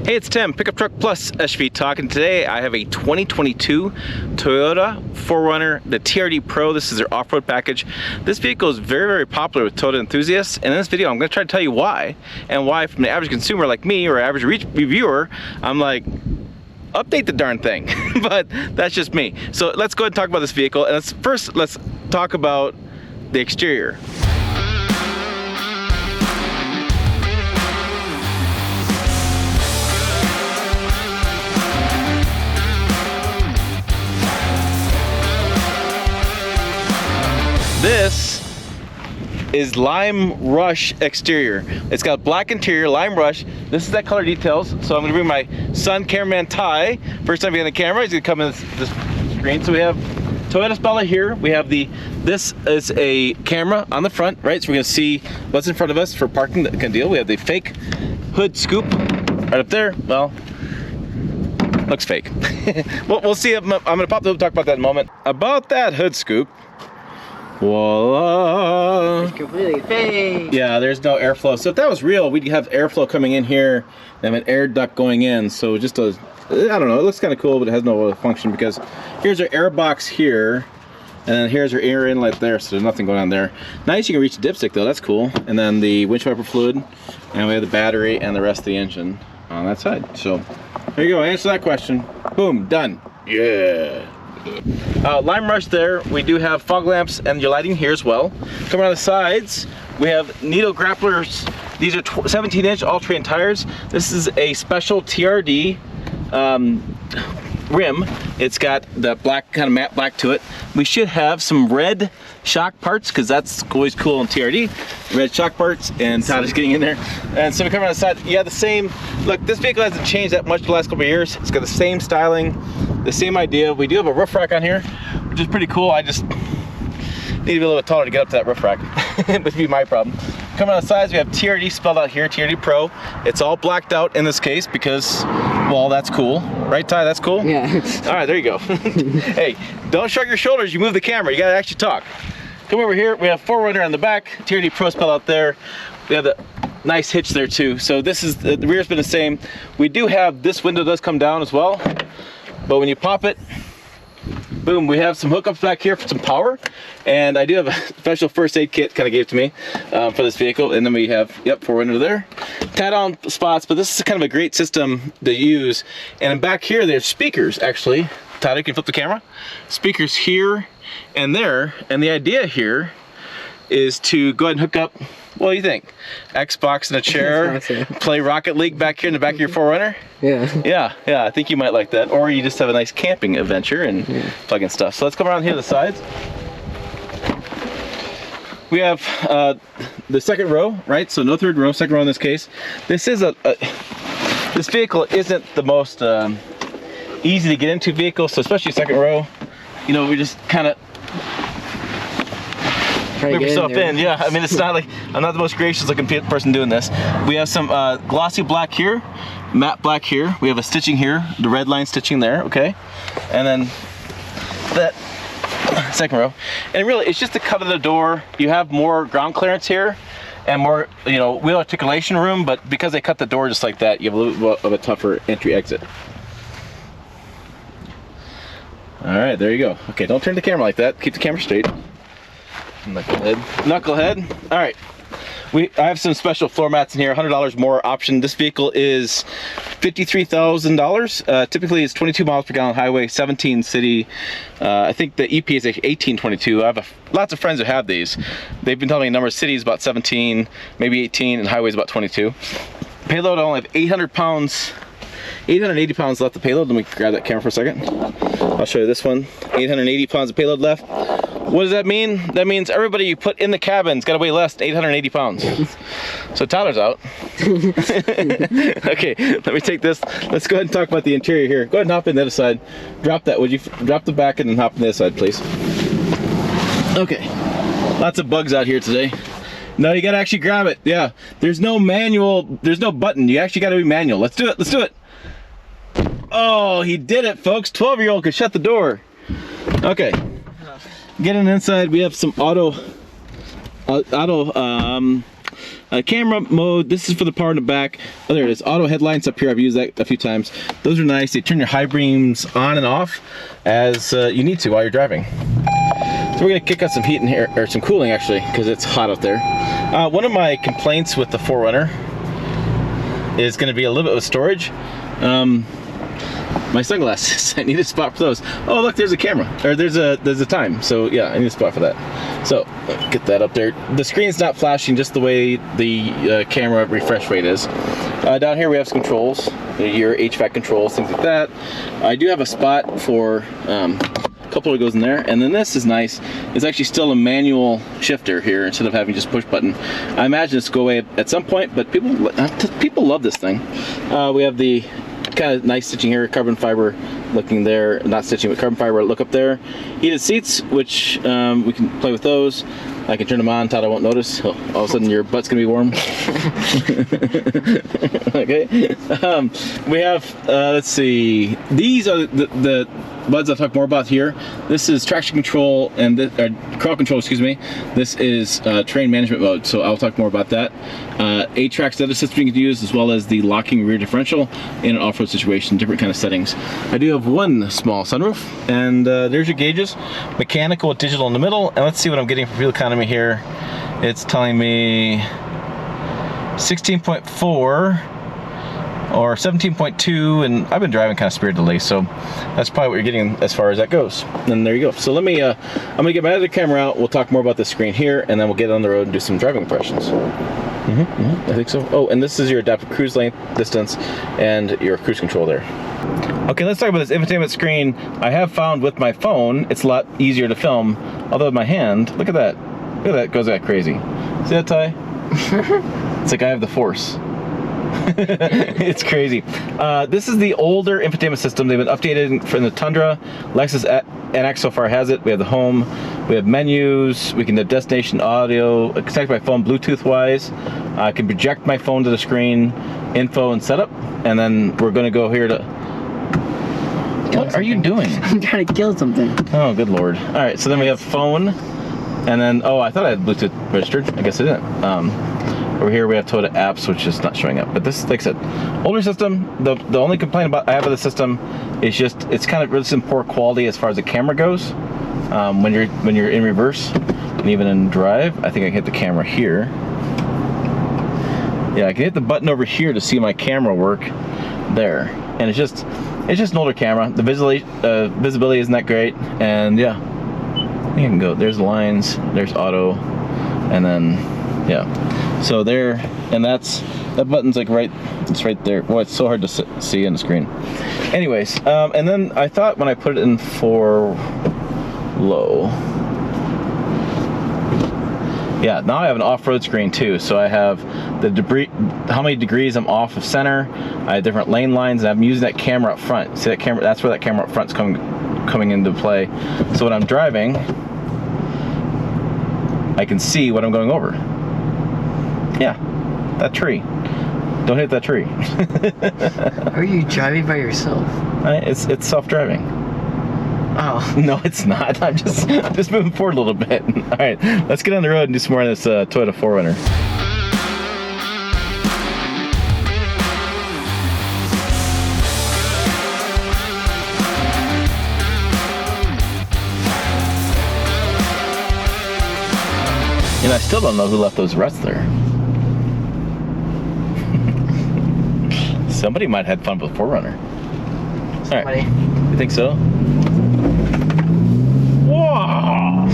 Hey, it's Tim, Pickup Truck Plus SUV Talk, and today I have a 2022 Toyota 4Runner, the TRD Pro. This is their off-road package. This vehicle is very, very popular with Toyota enthusiasts, and in this video I'm going to try to tell you why, and why from the average consumer like me or average reviewer, I'm like, update the darn thing. But that's just me. So let's go ahead and talk about this vehicle, and let's talk about the exterior. This is Lime Rush exterior. It's got black interior, Lime Rush. This is that color details. So I'm gonna bring my son, cameraman Ty. First time being on the camera, he's gonna come in this screen. So we have Toyota spotlight here. We have this is a camera on the front, right? So we're gonna see what's in front of us for parking that can deal. We have the fake hood scoop right up there. Well, looks fake. We'll see. I'm gonna pop the hood, talk about that in a moment. About that hood scoop. Voila! It's completely fake. Yeah, there's no airflow. So if that was real, we'd have airflow coming in here and an air duct going in. So just I don't know, it looks kind of cool, but it has no function because here's our air box here, and then here's our air inlet there, so there's nothing going on there. Nice, you can reach the dipstick though, that's cool. And then the windshield wiper fluid, and we have the battery and the rest of the engine on that side. So there you go, answer that question. Boom, done. Yeah. Lime Rush there. We do have fog lamps and your lighting here as well. Come around the sides, we have needle grapplers. These are 17-inch all-terrain tires. This is a special TRD rim. It's got the black, kind of matte black to it. We should have some red shock parts because that's always cool on TRD. Red shock parts, and Todd is getting in there. And so we come around the side. Yeah, the same. Look, this vehicle hasn't changed that much the last couple of years. It's got the same styling, the same idea. We do have a roof rack on here, which is pretty cool. I just need to be a little bit taller to get up to that roof rack. That would be my problem. Coming on the sides, we have TRD spelled out here, TRD Pro. It's all blacked out in this case because, well, that's cool. Right, Ty? That's cool? Yeah. All right, there you go. Hey, don't shrug your shoulders. You move the camera. You got to actually talk. Come over here. We have 4Runner on the back, TRD Pro spelled out there. We have the nice hitch there too. So this is, the rear's been the same. We do have, this window does come down as well. But when you pop it, boom, we have some hookups back here for some power. And I do have a special first aid kit, kind of gave to me for this vehicle. And then we have, yep, 4Runner there. Tie down spots, but this is kind of a great system to use. And back here, there's speakers actually. Tyler, you can flip the camera. Speakers here and there. And the idea here is to go ahead and hook up, what do you think? Xbox in a chair, play Rocket League back here in the back of your 4Runner? Yeah. Yeah, I think you might like that. Or you just have a nice camping adventure and plug in stuff. So let's come around here to the sides. We have the second row, right? So no third row, second row in this case. This is this vehicle isn't the most easy to get into vehicle, so especially second row, you know, we just kind of move yourself in. Yeah, I mean, it's not like, I'm not the most gracious looking person doing this. We have some glossy black here, matte black here. We have a stitching here, the red line stitching there, okay? And then that second row. And really, it's just the cut of the door. You have more ground clearance here and more, you know, wheel articulation room, but because they cut the door just like that, you have a little bit of a tougher entry exit. All right, there you go. Okay, don't turn the camera like that. Keep the camera straight. Knucklehead. Knucklehead. All right. I have some special floor mats in here, $100 more option. This vehicle is $53,000. Typically it's 22 miles per gallon highway, 17 city. I think the EP is 1822. I have lots of friends who have these. They've been telling me a number of cities about 17, maybe 18, and highways about 22. Payload, I only have 800 pounds. 880 pounds left of payload. Let me grab that camera for a second. I'll show you this one. 880 pounds of payload left. What does that mean? That means everybody you put in the cabin's got to weigh less than 880 pounds. So Tyler's out. Okay, let me take this. Let's go ahead and talk about the interior here. Go ahead and hop in the other side. Drop that, would you? Drop the back and then hop on the other side, please. Okay, lots of bugs out here today. No, you got to actually grab it. Yeah, there's no manual, there's no button. You actually got to be manual. Let's do it, let's do it. Oh, he did it, folks. 12-year-old could shut the door. Okay. Getting inside, we have some auto Camera mode, this is for the power in the back. Oh, there it is. Auto headlights up here. I've used that a few times. Those are nice. They turn your high beams on and off as you need to while you're driving. So we're gonna kick out some heat in here, or some cooling actually, because it's hot out there. One of my complaints with the 4Runner is gonna be a little bit with storage. My sunglasses, I need a spot for those. Oh look, there's a camera, or there's a time. So yeah, I need a spot for that. So get that up there. The screen's not flashing just the way the camera refresh rate is. Down here we have some controls, your HVAC controls, things like that. I do have a spot for a couple that goes in there, and then this is nice. It's actually still a manual shifter here instead of having just push button. I imagine this will go away at some point, but people love this thing. We have the kind of nice stitching here, carbon fiber looking there, not stitching but carbon fiber look up there. Heated seats, which we can play with those. I can turn them on, Todd, I won't notice. Oh, all of a sudden your butt's gonna be warm. Okay. We have, let's see, these are the buttons I'll talk more about here. This is traction control and crawl control, excuse me. This is terrain management mode, so I'll talk more about that. 8-track's the other system you can use, as well as the locking rear differential in an off-road situation, different kind of settings. I do have one small sunroof, and there's your gauges. Mechanical with digital in the middle, and let's see what I'm getting for fuel economy here. It's telling me 16.4 or 17.2, and I've been driving kind of spiritedly, so that's probably what you're getting as far as that goes. And there you go. So let me, I'm gonna get my other camera out. We'll talk more about this screen here, and then we'll get on the road and do some driving impressions. I think so. Oh, and this is your adaptive cruise length, distance, and your cruise control there. Okay, let's talk about this infotainment screen. I have found with my phone, it's a lot easier to film, although with my hand, look at that. Look at that, it goes that crazy. See that, Ty? It's like I have the force. It's crazy. This is the older infotainment system. They've been updated from the Tundra. Lexus NX so far has it. We have the home. We have menus. We can do destination audio. Connect my phone Bluetooth wise. I can project my phone to the screen, info and setup. And then we're going to go here to... What are you doing? I'm trying to kill something. Oh, good Lord. All right, so then we have phone. And then, oh, I thought I had Bluetooth registered. I guess I didn't. Over here we have Toyota apps, which is not showing up. But this, like I said, older system. The only complaint I have with the system is just it's kind of really poor quality as far as the camera goes. When you're in reverse and even in drive, I think I can hit the camera here. Yeah, I can hit the button over here to see my camera work there. And it's just an older camera. The visibility isn't that great, and yeah, you can go. There's the lines. There's auto, and then yeah. So there, and that button's like it's right there. Boy, it's so hard to see in the screen. Anyways, and then I thought when I put it in for low, yeah, now I have an off-road screen too. So I have the how many degrees I'm off of center. I have different lane lines, and I'm using that camera up front. See that camera? That's where that camera up front's coming into play. So when I'm driving, I can see what I'm going over. Yeah, that tree. Don't hit that tree. Are you driving by yourself? It's self-driving. Oh. No, it's not. I'm just moving forward a little bit. All right, let's get on the road and do some more on this Toyota 4Runner. And I still don't know who left those ruts there. Somebody might have had fun with 4Runner. All right, you think so? Whoa!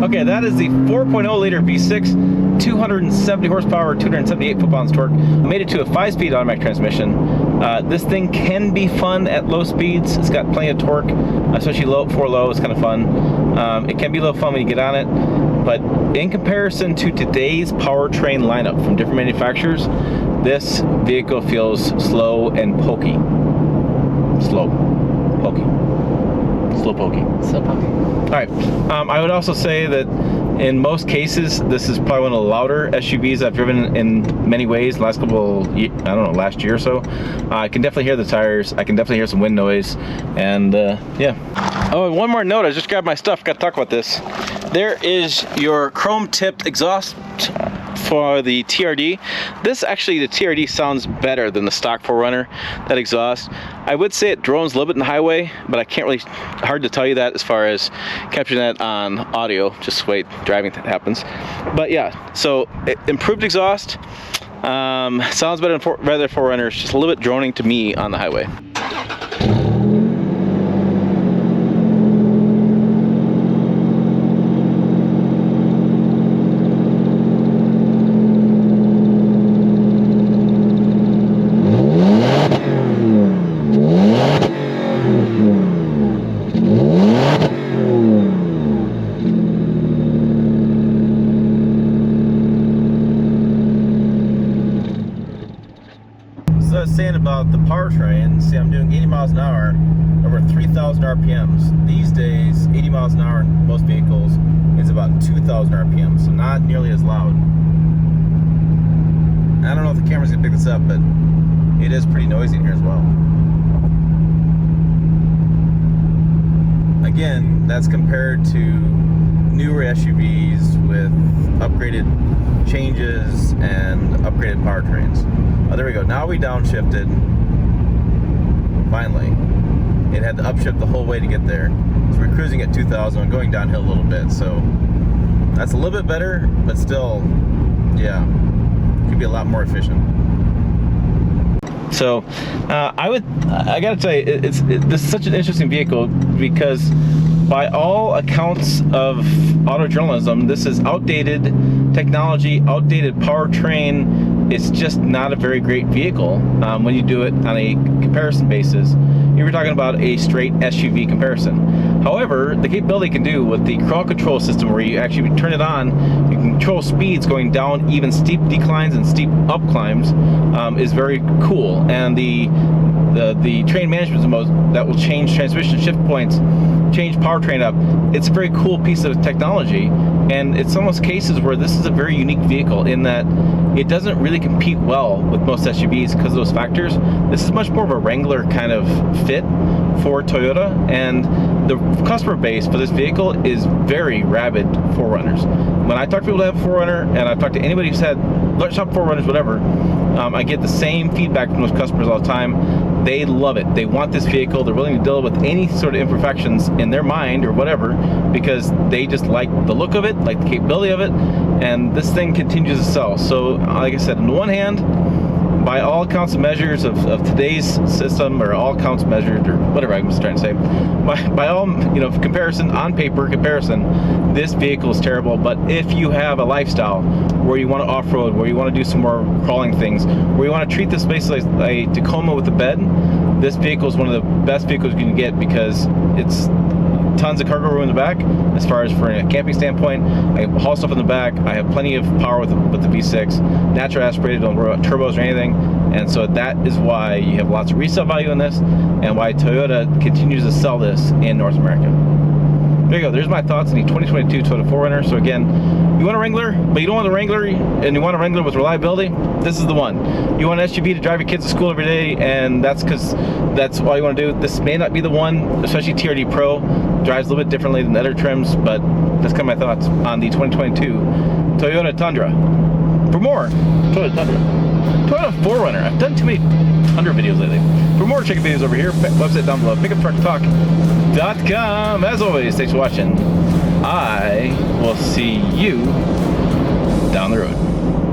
Okay, that is the 4.0 liter V6, 270 horsepower, 278 foot-pounds torque. I made it to a 5-speed automatic transmission. This thing can be fun at low speeds. It's got plenty of torque, especially for low. It's kind of fun. It can be low fun when you get on it, but in comparison to today's powertrain lineup from different manufacturers, this vehicle feels slow and pokey. Slow, pokey. Slow pokey. So pokey. All right. I would also say that in most cases, this is probably one of the louder SUVs I've driven in many ways. The last last year or so. I can definitely hear the tires. I can definitely hear some wind noise, and yeah. Oh, and one more note. I just grabbed my stuff. Got to talk about this. There is your chrome-tipped exhaust for the TRD. This actually, the TRD sounds better than the stock 4Runner, that exhaust. I would say it drones a little bit in the highway, but I can't really, hard to tell you that as far as capturing that on audio, just wait, driving happens. But yeah, so improved exhaust, sounds better than 4Runner, it's just a little bit droning to me on the highway. So I was saying about the powertrain, see I'm doing 80 miles an hour over 3,000 RPMs. These days, 80 miles an hour in most vehicles is about 2,000 RPMs, so not nearly as loud. I don't know if the camera's gonna pick this up, but it is pretty noisy in here as well. Again, that's compared to newer SUVs with upgraded changes and upgraded powertrains. Oh, there we go. Now we downshifted. Finally. It had to upshift the whole way to get there. So we're cruising at 2,000 and going downhill a little bit. So that's a little bit better, but still, yeah, could be a lot more efficient. So I gotta tell you, this is such an interesting vehicle because by all accounts of auto journalism, this is outdated technology, outdated powertrain. It's just not a very great vehicle when you do it on a comparison basis. You were talking about a straight SUV comparison. However, the capability it can do with the crawl control system where you actually turn it on, you can control speeds going down even steep declines and steep up climbs is very cool. And the train management mode that will change transmission shift points, change powertrain up. It's a very cool piece of technology, and it's almost cases where this is a very unique vehicle in that it doesn't really compete well with most SUVs because of those factors. This is much more of a Wrangler kind of fit for Toyota, and the customer base for this vehicle is very rabid 4Runners. When I talk to people that have a 4Runner, and I've talked to anybody who's had shop 4Runners, whatever, I get the same feedback from those customers all the time. They love it. They want this vehicle. They're willing to deal with any sort of imperfections in their mind or whatever because they just like the look of it, like the capability of it, and this thing continues to sell. So, like I said, on the one hand, by all accounts and measures of today's system, or all accounts measured, or whatever I was trying to say, by all, comparison, on paper comparison, this vehicle is terrible. But if you have a lifestyle where you want to off-road, where you want to do some more crawling things, where you want to treat this space like a Tacoma with a bed, this vehicle is one of the best vehicles you can get because it's tons of cargo room in the back. As far as for a camping standpoint, I can haul stuff in the back. I have plenty of power with the V6, natural aspirated, don't worry about turbos or anything, and so that is why you have lots of resale value in this, and why Toyota continues to sell this in North America. There you go. There's my thoughts on the 2022 Toyota 4Runner. So again, you want a Wrangler, but you don't want a Wrangler, and you want a Wrangler with reliability, this is the one. You want an SUV to drive your kids to school every day, and that's because that's all you want to do. This may not be the one, especially TRD Pro. Drives a little bit differently than the other trims, but that's kind of my thoughts on the 2022 Toyota Tundra. For more, Toyota Tundra. Toyota 4Runner. I've done too many Tundra videos lately. For more, check videos over here. Website down below. pickuptrucktalk.com. As always, thanks for watching. I will see you down the road.